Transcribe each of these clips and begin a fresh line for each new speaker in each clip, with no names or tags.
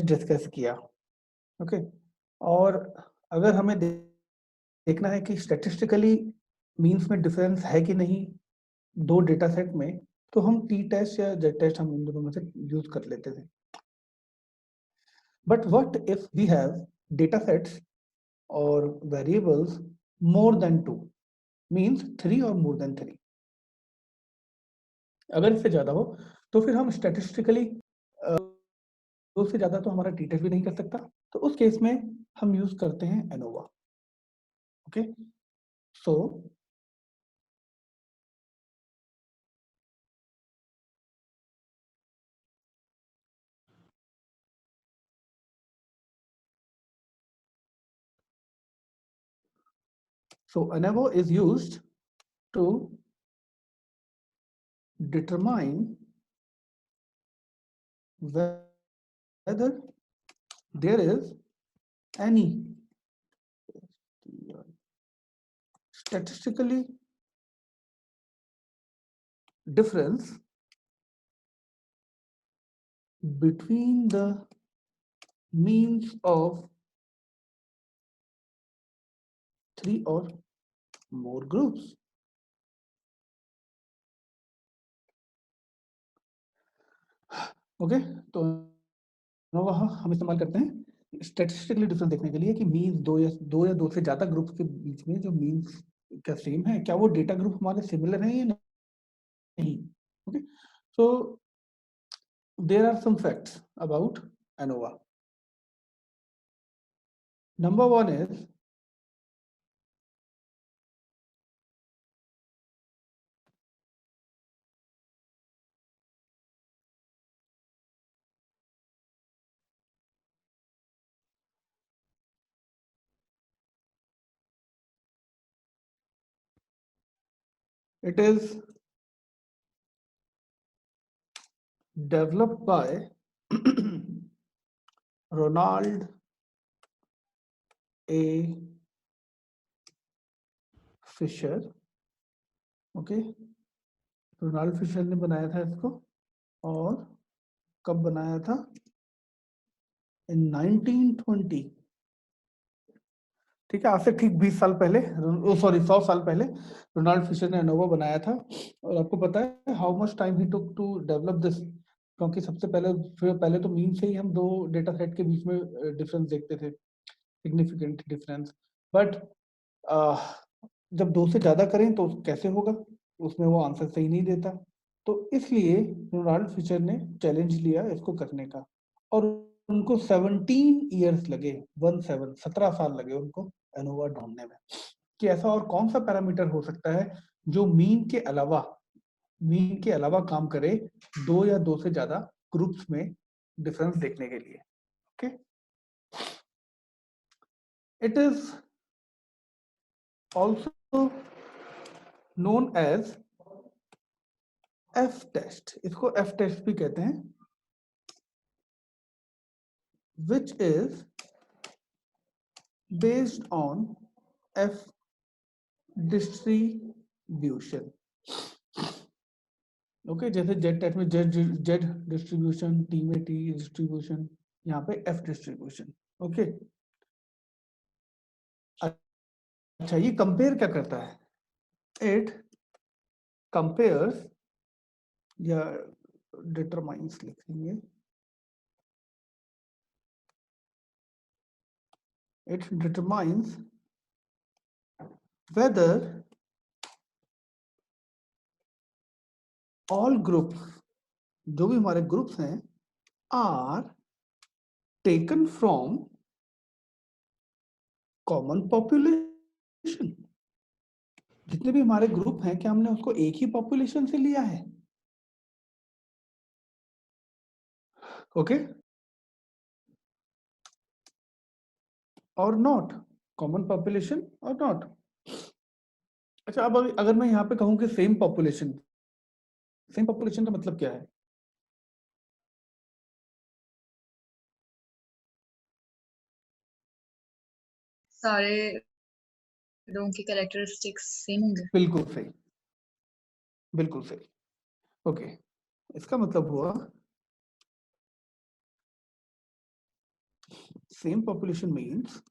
Discuss किया। Okay, और अगर हमें देखना है कि स्टैटिस्टिकली मीन्स में डिफरेंस है कि नहीं दो डेटा सेट में, तो हम टी टेस्ट या जेड टेस्ट हम इन दोनों में से यूज कर लेते थे। But what if we have data sets और वेरिएबल्स मोर देन 2, मीन्स 3 और मोर देन 3। अगर इससे ज्यादा हो तो फिर हम स्टैटिस्टिकली दो से ज्यादा तो हमारा टी टेस्ट भी नहीं कर सकता, तो उस केस में हम यूज करते हैं ANOVA. Okay, so ANOVA is used to determine whether there is any statistically difference between the means of 3 or more groups. Okay, तो वहाँ हम इस्तेमाल करते हैं स्टैटिस्टिकली डिफरेंस देखने के लिए कि मीन्स दो या दो से ज्यादा ग्रुप्स के बीच में जो मीन्स क्या सेम है, क्या वो डेटा ग्रुप हमारे सिमिलर है या नहीं। Okay, so there are some facts about ANOVA. Number one is it is developed by Ronald A. Fisher. Okay, Ronald Fisher ने बनाया था इसको, और कब बनाया था? इन 1920। ठीक है, आज से ठीक 20 साल पहले, सॉरी 100 साल पहले रोनाल्ड फिशर ने एनोवा बनाया था। और आपको पता है हाउ मच टाइम ही टुक टू डेवलप दिस, क्योंकि सबसे पहले तो मीन से ही हम दो डेटा सेट के बीच में डिफरेंस देखते थे, सिग्निफिकेंट डिफरेंस। बट जब दो से ज्यादा करें तो कैसे होगा, उसमें वो आंसर सही नहीं देता। तो इसलिए रोनाल्ड फिशर ने चैलेंज लिया इसको करने का, और उनको 17 ईयर्स लगे, 17 साल लगे उनको एनोवा ढूंढने में कि ऐसा और कौन सा पैरामीटर हो सकता है जो मीन के अलावा काम करे दो या दो से ज्यादा ग्रुप्स में डिफरेंस देखने के लिए। Okay, it is also known as F test, इसको एफ टेस्ट भी कहते हैं, which is based on F distribution. Okay, जैसे जेड टेस्ट में जेड डिस्ट्रीब्यूशन, टी में टी डिस्ट्रीब्यूशन, यहाँ पे एफ डिस्ट्रीब्यूशन। ओके, अच्छा ये कंपेयर क्या करता है? इट कंपेयर्स या डिटरमाइंस लिखेंगे, it determines whether all groups, जो भी हमारे ग्रुप्स हैं, are taken from common population. जितने भी हमारे ग्रुप हैं, क्या हमने उसको एक ही पॉपुलेशन से लिया है? ओके, और नॉट कॉमन पॉपुलेशन और नॉट। अच्छा, अब अगर मैं यहाँ पे कहूँ कि सेम पॉपुलेशन का मतलब क्या है?
सारे लोगों की कैरेक्टरिस्टिक्स सेम होंगे।
बिल्कुल सही, बिल्कुल सही। ओके, इसका मतलब हुआ same population means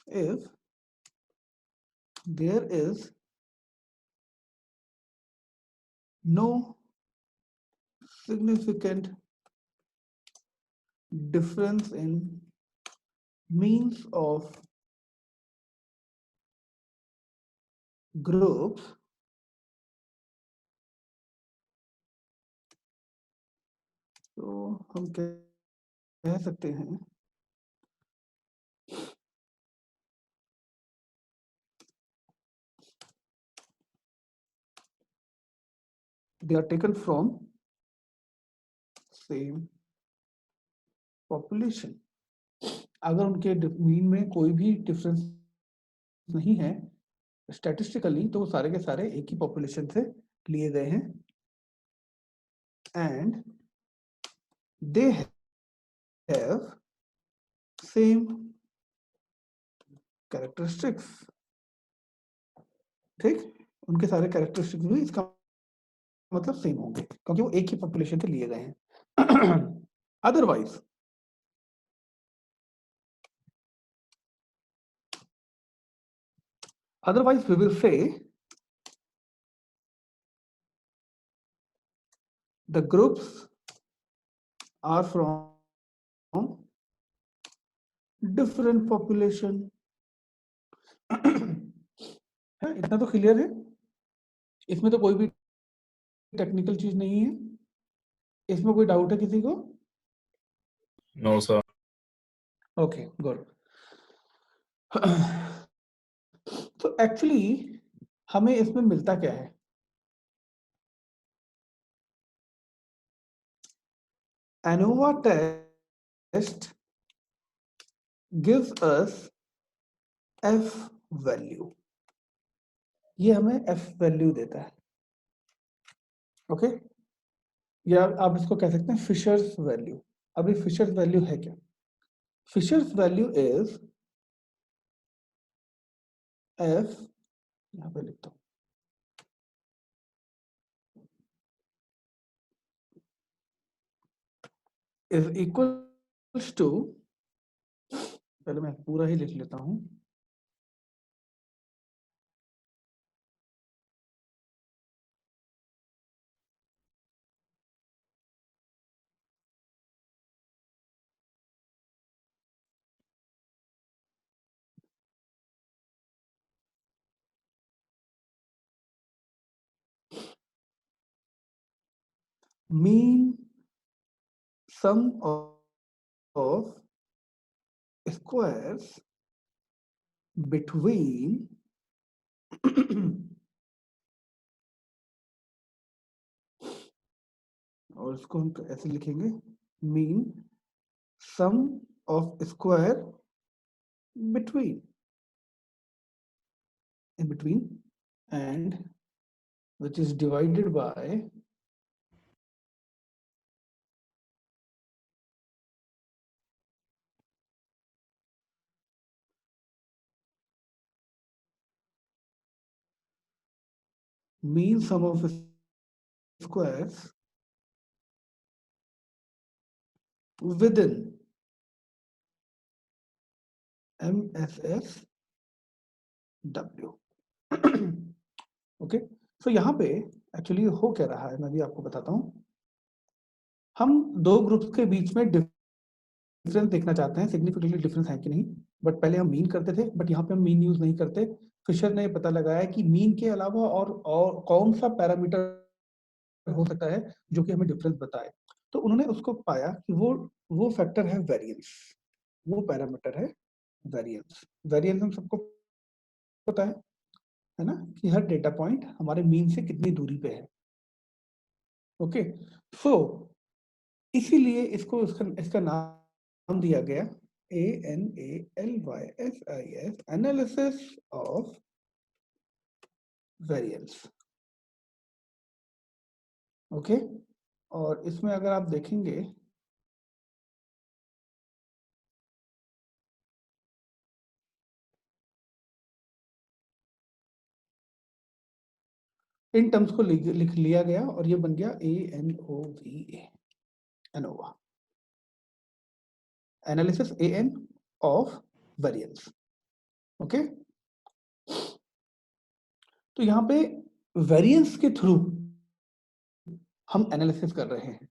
if there is no significant difference in means of groups, तो हम कह सकते हैं they are taken from same population. अगर उनके मीन में कोई भी डिफरेंस नहीं है स्टैटिस्टिकली, तो वो सारे के सारे एक ही पॉपुलेशन से लिए गए हैं and they have same characteristics. ठीक, उनके सारे कैरेक्टरिस्टिक्स भी इसका मतलब सेम होंगे क्योंकि वो एक ही पॉपुलेशन से लिए गए हैं. Otherwise we will say the groups are from different population. है, इतना तो क्लियर है, इसमें तो कोई भी टेक्निकल चीज नहीं है. इसमें कोई डाउट है किसी को?
No sir.
Okay good. तो एक्चुअली हमें इसमें मिलता क्या है? ANOVA test gives us F value. ये हमें F वैल्यू देता है. ओके, या आप इसको कह सकते हैं फिशर्स वैल्यू. अभी फिशर्स वैल्यू है क्या? फिशर्स वैल्यू इज F, यहां पे लिखता हूं, इज इक्वल टू, पहले मैं पूरा ही लिख लेता हूं, mean sum of squares between और इसको हम ऐसे लिखेंगे, mean sum of square between, in between, and which is divided by mean sum of squares within MSSW. Okay, so यहाँ पे एक्चुअली हो क्या रहा है मैं भी आपको बताता हूँ. हम दो ग्रुप्स के बीच में डिफरेंस देखना चाहते हैं, सिग्निफिकेंटली डिफरेंस है कि नहीं. बट पहले हम मीन करते थे, बट यहाँ पे हम मीन यूज नहीं करते. फिशर ने पता लगाया कि मीन के अलावा और कौन सा पैरामीटर हो सकता है जो कि हमें डिफरेंस बताए. तो उन्होंने उसको पाया कि वो फैक्टर है वेरिएंस, वो पैरामीटर है वेरिएंस. वेरिएंस हम सबको पता है ना, कि हर डेटा पॉइंट हमारे मीन से कितनी दूरी पे है. ओके, सो इसीलिए इसको इसका नाम दिया गया ANALYSIS, analysis of variance. Okay, और इसमें अगर आप देखेंगे इन टर्म्स को लिख लिया गया और ये बन गया ANOVA, ANOVA. Analysis AN of variance. Okay, तो यहाँ पे वेरिएंस के थ्रू हम एनालिसिस कर रहे हैं।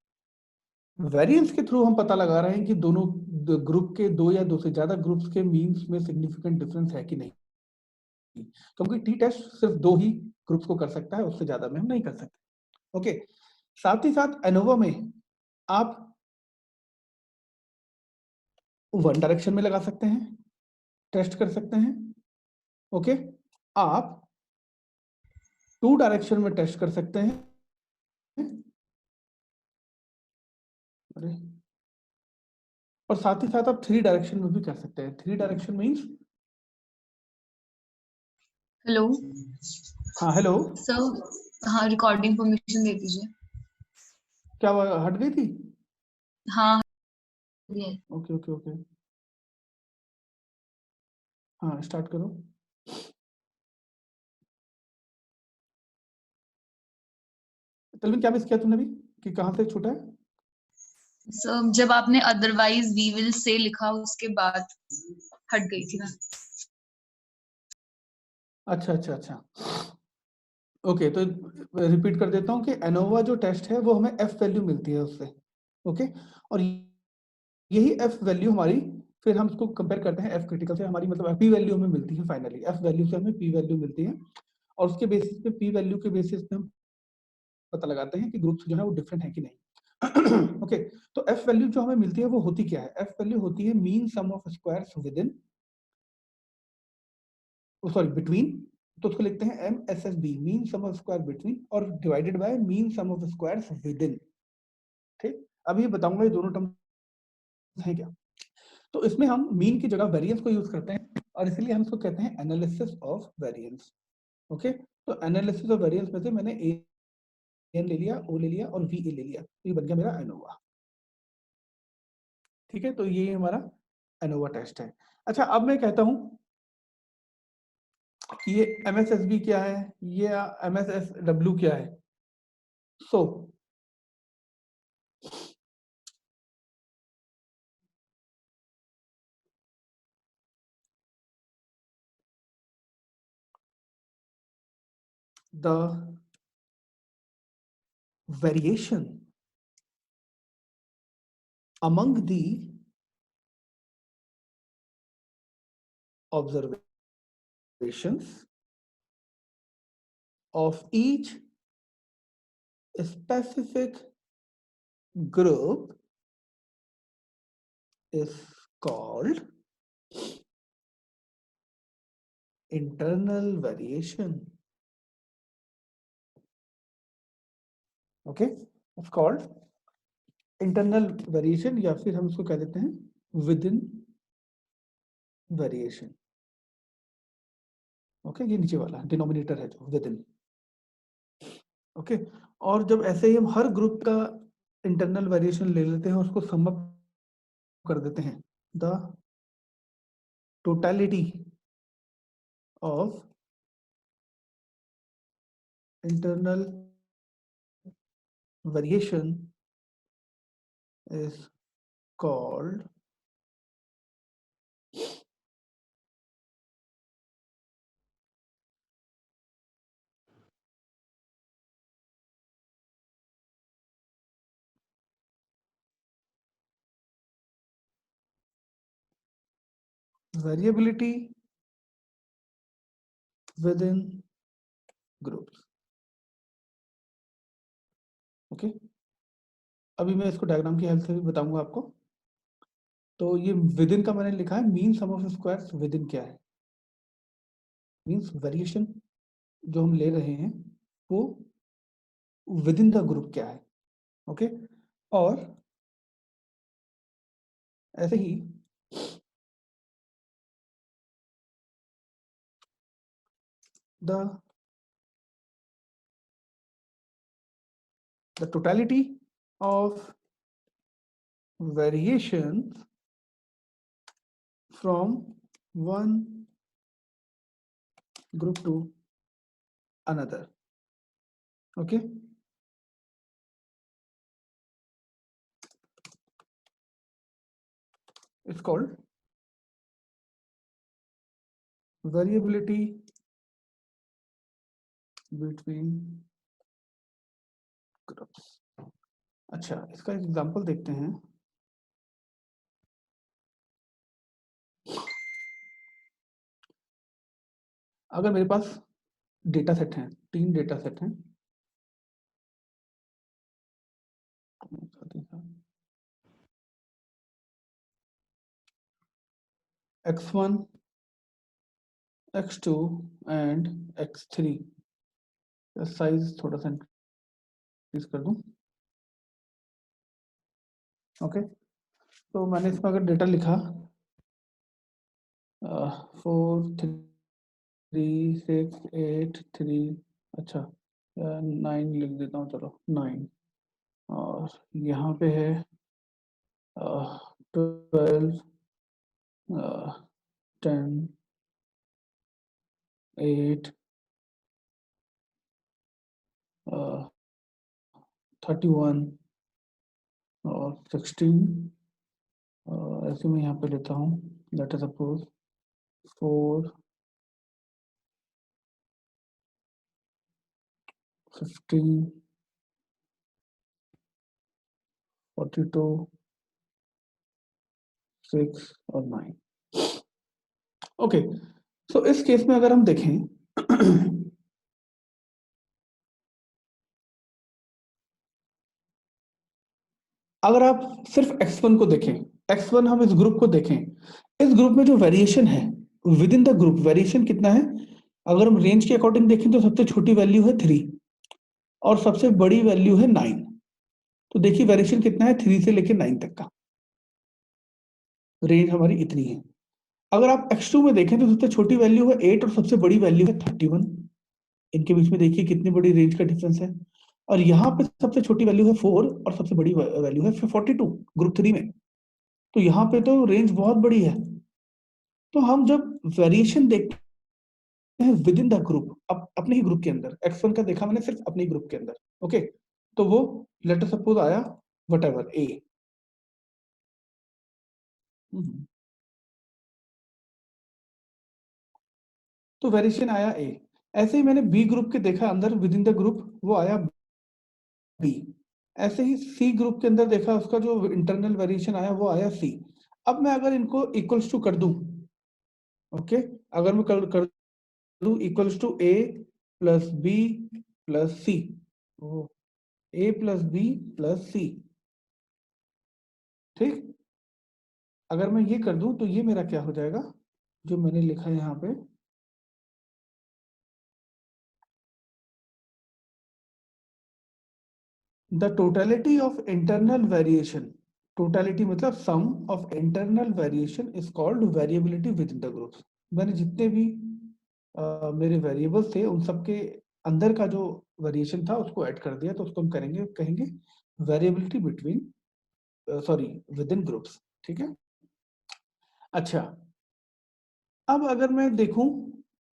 वेरिएंस के थ्रू हम पता लगा रहे हैं कि दोनों ग्रुप के, दो या दो से ज्यादा ग्रुप्स के मीन्स में सिग्निफिकेंट डिफरेंस है कि नहीं, क्योंकि टी टेस्ट सिर्फ दो ही ग्रुप्स को कर सकता है, उससे ज्यादा में हम नहीं कर सकते। ओके, साथ ही साथ एनोवा में आप वन डायरेक्शन में लगा सकते हैं, टेस्ट कर सकते हैं। ओके, आप टू डायरेक्शन में टेस्ट कर सकते हैं। अरे, और साथ ही साथ आप थ्री डायरेक्शन में भी कर सकते हैं। थ्री डायरेक्शन मीन्स,
हेलो
हाँ हेलो,
सर, हाँ रिकॉर्डिंग परमिशन दे दीजिए।
क्या हट गई थी?
हाँ
ओके ओके ओके, हाँ स्टार्ट करो। तलविन क्या मिस किया तुमने भी, कि कहाँ से छूटा है?
सर, जब आपने अदरवाइज वी विल से लिखा उसके बाद हट गई थी ना।
अच्छा अच्छा अच्छा, ओके, तो रिपीट कर देता हूँ कि एनोवा जो टेस्ट है वो हमें एफ वैल्यू मिलती है उससे। ओके, और यही एफ वैल्यू हमारी, फिर हम उसको कंपेयर करते हैं एफ क्रिटिकल से, हमारी मतलब पी वैल्यू हमें मिलती है। फाइनली एफ वैल्यू से हमें पी वैल्यू मिलती है, और उसके बेसिस पे, पी वैल्यू के बेसिस पे हम पता लगाते हैं कि ग्रुप्स जो है वो डिफरेंट है कि नहीं। ओके, तो एफ वैल्यू जो हमें मिलती है वो होती क्या है? एफ वैल्यू होती है mean sum of squares within, sorry between, तो उसको लिखते हैं MSSB, mean sum of square between, और divided by mean sum of squares within. ठीक, अभी ये बताऊंगा ये दोनों टर्म है क्या। तो इसमें हम मीन की जगह वेरिएंस को यूज करते हैं, और इसीलिए हम इसको कहते हैं एनालिसिस ऑफ वेरिएंस। ओके, तो एनालिसिस ऑफ वेरिएंस में से मैंने एन ले लिया, ओ ले लिया और वी ले लिया, तो ये बन गया मेरा एनोवा। ठीक है, तो ये हमारा एनोवा टेस्ट है। अच्छा, अब मैं कहता हूं कि ये MSSB क्या है, ये MSSW क्या है। सो the variation among the observations of each specific group is called internal variation. Okay, it's called internal variation, या फिर हम इसको कह देते हैं विद इन वेरिएशन। ओके, ये नीचे वाला डिनोमिनेटर है जो विद इन। ओके, और जब ऐसे ही हम हर ग्रुप का इंटरनल वेरिएशन ले लेते हैं, उसको सम अप कर देते हैं, the totality of internal variation is called variability with in groups. Okay, अभी मैं इसको डायग्राम की हेल्प से भी बताऊंगा आपको। तो ये विद इन का मैंने लिखा है, mean sum of squares within क्या है, मीन्स वेरिएशन जो हम ले रहे हैं वो विद इन द ग्रुप क्या है। ओके, और ऐसे ही the totality of variations from one group to another. Okay, is called variability between groups. अच्छा, इसका एग्जांपल देखते हैं। अगर मेरे पास डेटा सेट है, 3 डेटा सेट हैं, x1, x2 and x3। Size थोड़ा सा इंक्रीज कर दूं। ओके, तो मैंने इसमें अगर डेटा लिखा 4 3 6 8 3, अच्छा 9 लिख देता हूँ, चलो 9, और यहाँ पे है 12 10 8 31 और 16। ऐसे मैं यहाँ पे लेता हूँ, लेट अस सपोज 4 15 42 6 और 9। ओके, सो इस केस में अगर हम देखें अगर आप सिर्फ x1 को देखें, x1 हम इस ग्रुप को देखें, इस ग्रुप में जो वेरिएशन है with in the group, variation कितना है? अगर हम रेंज के अकॉर्डिंग देखें तो सबसे छोटी वैल्यू है 3 और सबसे बड़ी वैल्यू है 9। तो देखिए वेरिएशन कितना है, 3 से लेकर 9 तक का रेंज हमारी इतनी है। अगर आप x2 में देखें तो सबसे छोटी वैल्यू है 8 और सबसे बड़ी वैल्यू है 31। इनके बीच में देखिए कितनी बड़ी रेंज का डिफरेंस है। और यहाँ पे सबसे छोटी वैल्यू है 4 और सबसे बड़ी वैल्यू है 42 ग्रुप 3 में। तो यहाँ पे तो रेंज बहुत बड़ी है। तो हम जब वेरिएशन देखते हैं विद इन द ग्रुप, अपने ही ग्रुप के अंदर, x1 का देखा मैंने सिर्फ अपने ही ग्रुप के अंदर, ओके, तो वो लेट अस सपोज आया व्हाटएवर a। तो वेरिएशन आया a। ऐसे ही मैंने बी ग्रुप के देखा अंदर विद इन द ग्रुप, वो आया b। ऐसे ही सी ग्रुप के अंदर देखा, उसका जो इंटरनल वेरिएशन आया वो आया c। अब मैं अगर इनको इक्वल्स टू कर दूं, ओके, अगर मैं कर दूं equals to a plus b plus c, a plus b plus c, ठीक, अगर मैं ये कर दूं तो ये मेरा क्या हो जाएगा, जो मैंने लिखा है यहाँ पे, the totality of internal variation, totality मतलब sum of internal variation is called variability within the groups. मैंने जितने भी मेरे वेरिएबल्स थे उन सबके अंदर का जो वेरिएशन था उसको ऐड कर दिया, तो उसको हम कहेंगे variability between sorry with in groups, ठीक है। अच्छा, अब अगर मैं देखूं,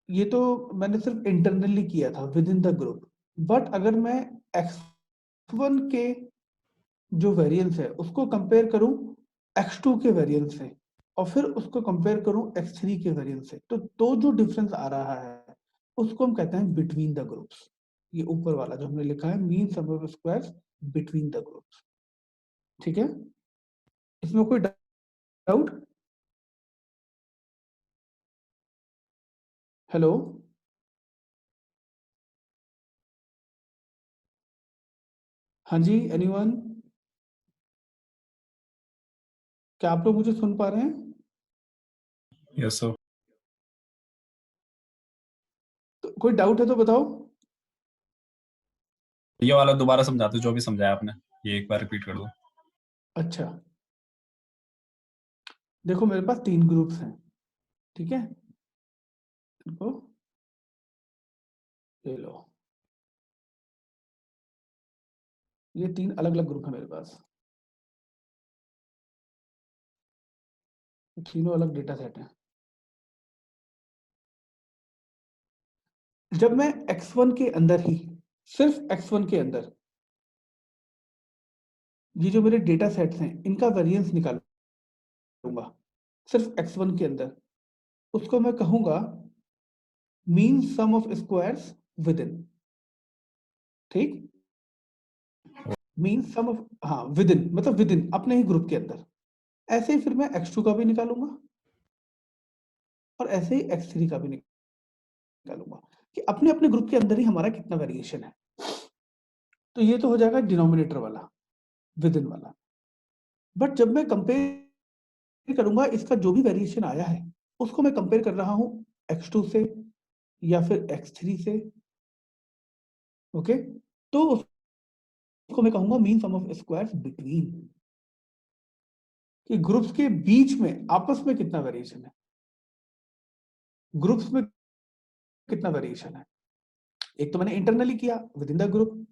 ये तो मैंने सिर्फ इंटरनली किया था with in the group, but अगर मैं x1 के जो वेरिएंस है उसको कंपेयर करूं x2 के वेरिएंस से, और फिर उसको कंपेयर करूं x3 के वेरिएंस से, तो जो डिफरेंस आ रहा है उसको हम कहते हैं बिटवीन द ग्रुप्स। ये ऊपर वाला जो हमने लिखा है mean sum of squares between the groups, ठीक है। इसमें कोई डाउट? हेलो, हाँ जी, एनीवन? क्या आप लोग मुझे सुन पा रहे हैं?
Yes, sir.
तो कोई डाउट है तो बताओ।
ये वाला दोबारा समझा दो, जो भी समझाया आपने, ये एक बार रिपीट कर दो।
अच्छा, देखो मेरे पास 3 ग्रुप्स हैं, ठीक है, इनको ले लो, ये 3 अलग अलग ग्रुप है मेरे पास, तीनों अलग डेटा सेट है। जब मैं x1 के अंदर ही, सिर्फ x1 के अंदर ये जो मेरे डेटा सेट्स हैं इनका वेरिएंस निकालूंगा, सिर्फ x1 के अंदर, उसको मैं कहूंगा mean sum of squares within, ठीक, मीन सम ऑफ, हाँ विद इन मतलब विद इन अपने ही ग्रुप के अंदर। ऐसे ही फिर मैं x2 का भी निकालूंगा और ऐसे ही x3 का भी निकालूंगा कि अपने अपने ग्रुप के अंदर ही हमारा कितना वेरिएशन है। तो ये तो हो जाएगा डिनोमिनेटर वाला, विद इन वाला। बट जब मैं कंपेयर करूंगा इसका जो भी वेरिएशन आया है उसको मैं कंपेयर कर रहा हूं x2 से या फिर x3 से, ओके, तो उसको मैं कहूंगा mean sum of squares between, कि ग्रुप्स के बीच में आपस में कितना वेरिएशन है, ग्रुप्स में कितना वेरिएशन है। एक तो मैंने इंटरनली किया विद इन द ग्रुप,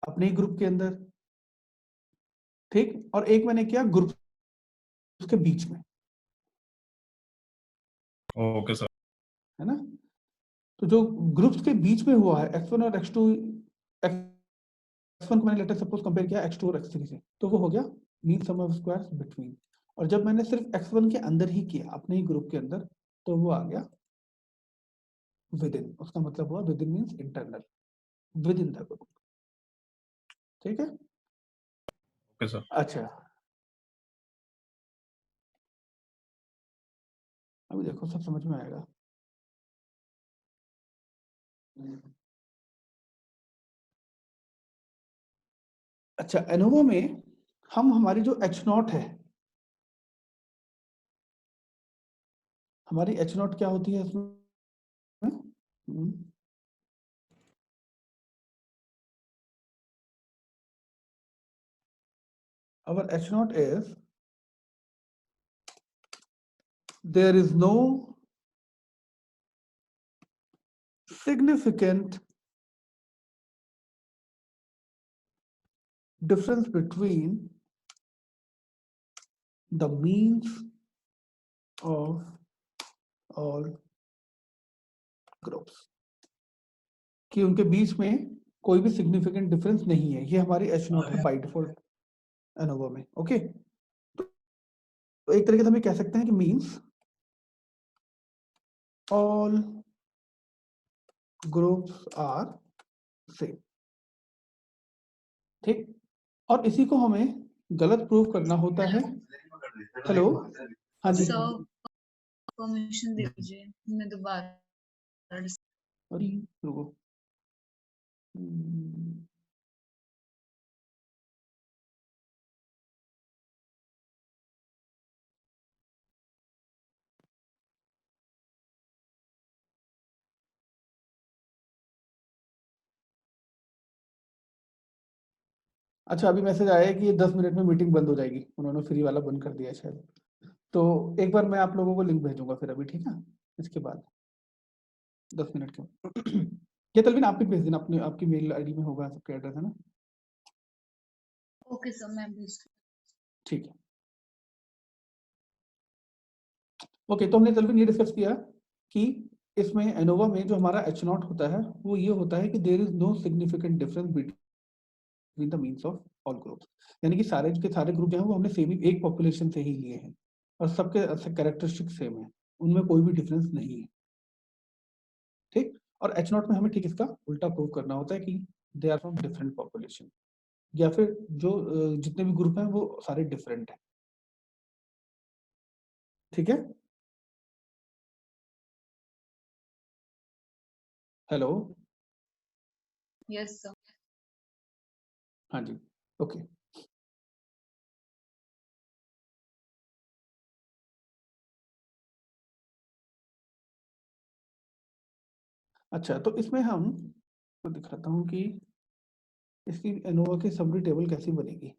अपने ही ग्रुप के अंदर, ठीक, और एक मैंने किया ग्रुप के बीच में,
ओके सर।
है ना। तो जो ग्रुप्स के बीच में हुआ है x1 और x2, x1 को मैंने लेटर सपोज कंपेयर किया x2 और x3 से, तो वो हो गया mean sum of squares between. और जब मैंने सिर्फ x1 के अंदर ही किया अपने ही ग्रुप के अंदर, तो वो आ गया विद इन, उसका मतलब हुआ with in means internal, with in the group, ठीक है।
Okay sir.
अच्छा, अभी देखो सब समझ में आएगा। अच्छा, एनोवा में हम हमारी जो H0 है, हमारी H0 क्या होती है इसमें, our H0 is there is no significant difference between the means of all groups, कि उनके बीच में कोई भी सिग्निफिकेंट डिफरेंस नहीं है। ये हमारी H0 है बाय डिफॉल्ट एनोवा में, ओके। तो एक तरीके से हम ये कह सकते हैं कि means all groups are same, ठीक। और इसी को हमें गलत प्रूव करना होता है। हेलो, हाँ जी,
सर परमिशन दे दीजिए, मैं दोबारा
सॉरी, रुको। अच्छा, अभी मैसेज आया है कि ये 10 मिनट में मीटिंग बंद हो जाएगी, उन्होंने फ्री वाला बंद कर दिया है शायद। तो एक बार मैं आप लोगों को लिंक भेजूंगा फिर अभी, ठीक है, इसके बाद 10 मिनट के। ये तलविन आप भी भेज देना, अपने आपकी मेल आईडी में होगा सबका एड्रेस, है ना।
ओके सर, मैं भेज
ठीक है, ओके। तो हमने तलविन ये डिस्कस किया कि इसमें एनोवा में जो हमारा H0 होता है वो ये होता है कि there is no significant difference between the means of all groups, यानी कि सारे के सारे ग्रुप जो हैं वो हमने सेम ही एक पॉपुलेशन से ही लिए हैं और सबके कैरेक्टरिस्टिक सेम है, उनमें कोई भी डिफरेंस नहीं है, ठीक। और H0 में हमें ठीक इसका उल्टा प्रूव करना होता है कि they are from different population, या फिर जो जितने भी ग्रुप हैं वो सारे डिफरेंट हैं, ठीक है। Hello,
yes sir.
हाँ जी, ओके। अच्छा, तो इसमें हम तो दिखाता हूँ कि इसकी एनोवा की समरी टेबल कैसी बनेगी।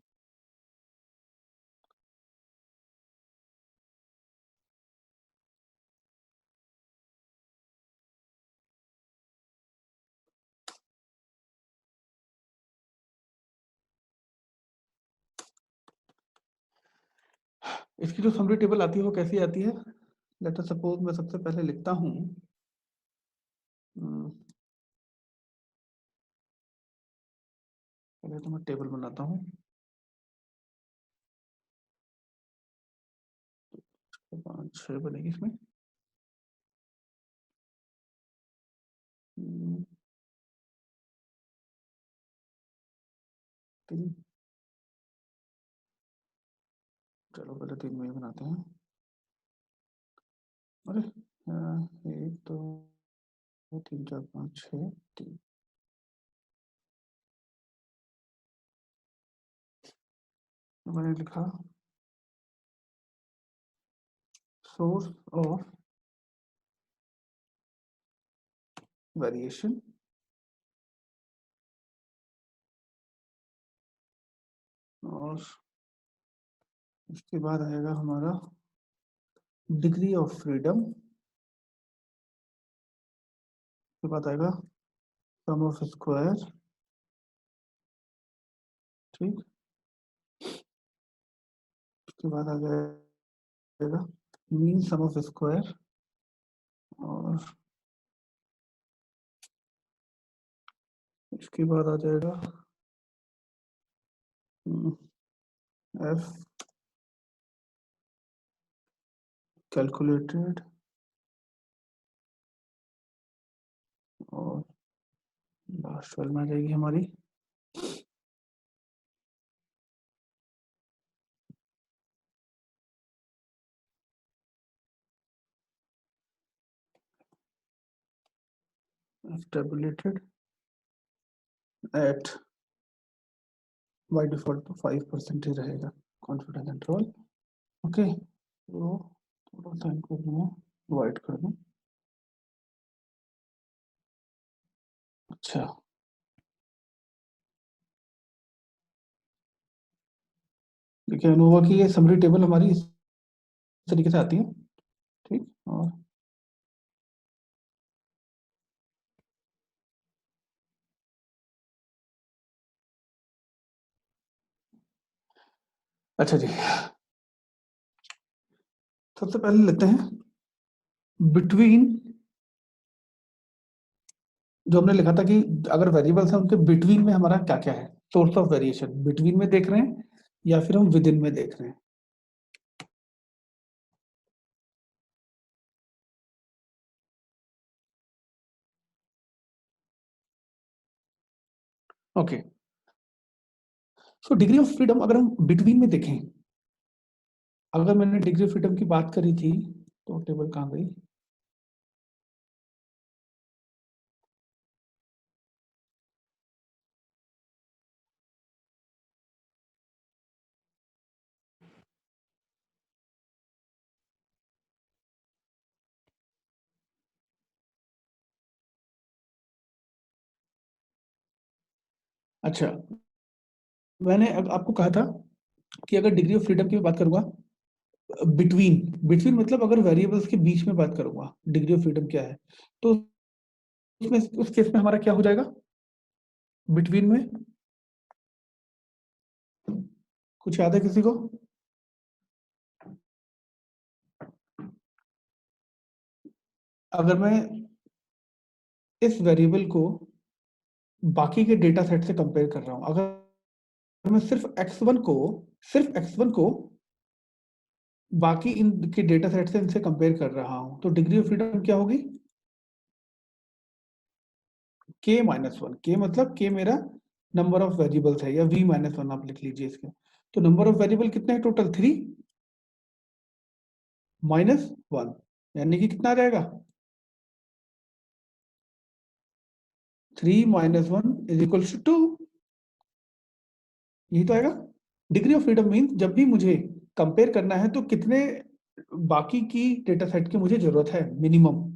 इसकी जो समरी टेबल आती है वो कैसी आती है, लेट अस सपोज मैं सबसे पहले लिखता हूँ, पहले तो मैं टेबल बनाता हूँ। तो 5 6 बनेगी इसमें। तीन, चलो पहले 3 में ही बनाते हैं। अरे 1 2 3 4 5 6 3। मैंने लिखा सोर्स ऑफ वेरिएशन और इसके बाद आएगा हमारा डिग्री ऑफ फ्रीडम, के बाद आएगा सम ऑफ स्क्वायर, ठीक। उसके बाद आ जाएगा मीन सम ऑफ स्क्वायर और इसके बाद आ जाएगा एफ कैलकुलेटेड और लास्ट वाली में आ जाएगी हमारी tabulated at by default तो 5% ही रहेगा कॉन्फिडेंस इंटरवल। ओके, तो थोड़ा सा इनको मैं डिवाइड कर दूं। अच्छा, देखिए अनोवा की ये समरी टेबल हमारी इस तरीके से आती है, ठीक। और अच्छा जी, सबसे पहले लेते हैं बिटवीन, जो हमने लिखा था कि अगर वेरिएबल्स हैं उनके बिटवीन में हमारा क्या क्या है, सोर्स ऑफ वेरिएशन बिटवीन में देख रहे हैं या फिर हम विद इन में देख रहे हैं। Okay, so degree of freedom अगर हम बिटवीन में देखें, अगर मैंने डिग्री ऑफ फ्रीडम की बात करी थी तो टेबल कहाँ गई? अच्छा, मैंने आपको कहा था कि अगर डिग्री ऑफ फ्रीडम की बात करूंगा बिटवीन, बिटवीन मतलब अगर वेरिएबल्स के बीच में बात करूंगा डिग्री ऑफ फ्रीडम क्या है, तो उसमें उस केस में हमारा क्या हो जाएगा बिटवीन में? कुछ याद है किसी को? अगर मैं इस वेरिएबल को बाकी के डेटा सेट से कंपेयर कर रहा हूं, अगर मैं सिर्फ x1 को बाकी इनके डेटा सेट से इनसे कंपेयर कर रहा हूं, तो डिग्री ऑफ फ्रीडम क्या होगी? k-1, k मतलब k मेरा नंबर ऑफ वेरिएबल्स है, या v-1 आप लिख लीजिए इसके। तो नंबर ऑफ वेरिएबल कितने हैं टोटल? 3 -1, यानी कि कितना आ जाएगा? 3 - 1 = 2। यही तो आएगा डिग्री ऑफ फ्रीडम। मीन जब भी मुझे कंपेयर करना है तो कितने बाकी की डेटा सेट की मुझे जरूरत है मिनिमम,